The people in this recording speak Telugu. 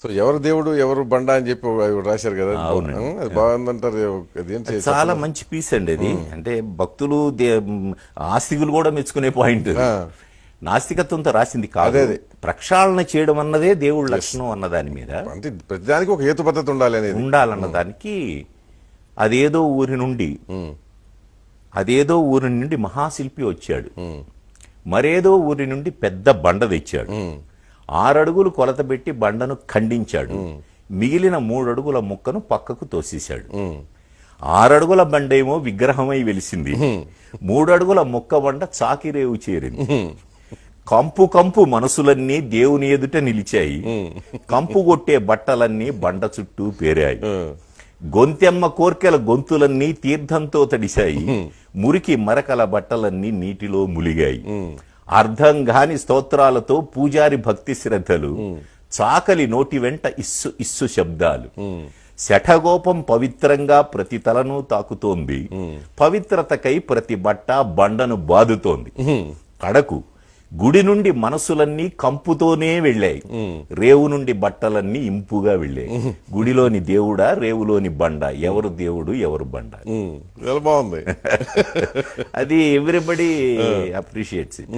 సో ఎవరు దేవుడు ఎవరు బండ అని చెప్పి రాశారు కదా. అది బాగుందంటారు. చాలా మంచి పీస్ అండి అది. అంటే భక్తులు ఆస్తికులు కూడా మెచ్చుకునే పాయింట్. నాస్తికత్వంతో రాసింది కాదు, ప్రక్షాళన చేయడం అన్నదే దేవుడి లక్షణం అన్న దాని మీద. అంటే ప్రతిదానికి ఒక హేతు పద్ధతి ఉండాలన్న దానికి అదేదో ఊరి నుండి మహాశిల్పి వచ్చాడు, మరేదో ఊరి నుండి పెద్ద బండ తెచ్చాడు, 6 అడుగులు కొలత పెట్టి బండను ఖండించాడు, మిగిలిన 3 అడుగుల ముక్కను పక్కకు తోసేశాడు. 6 అడుగుల బండేమో విగ్రహమై వెలిసింది, 3 అడుగుల ముక్క బండ చాకిరేవు చేరింది. కంపు కంపు మనసులన్నీ దేవుని ఎదుట నిలిచాయి, కంపు కొట్టే బట్టలన్నీ బండ చుట్టూ పేరాయి. గొంతెమ్మ కోర్కెల గొంతులన్నీ తీర్థంతో తడిశాయి, మురికి మరకల బట్టలన్నీ నీటిలో ములిగాయి. అర్థం గాని స్తోత్రాలతో పూజారి భక్తి శ్రద్ధలు, చాకలి నోటి వెంట ఇస్సు ఇస్సు శబ్దాలు. శఠగోపం పవిత్రంగా ప్రతి తలను తాకుతోంది, పవిత్రతకై ప్రతి బట్ట బండను బాదుతోంది. కడకు గుడి నుండి మనసులన్నీ కంపుతోనే వెళ్ళాయి, రేవు నుండి బట్టలన్నీ ఇంపుగా వెళ్ళాయి. గుడిలోని దేవుడా, రేవులోని బండ, ఎవరు దేవుడు ఎవరు బండ? బాగుంది. అది ఎవ్రీబడి అప్రిషియేట్స్ ఇట్.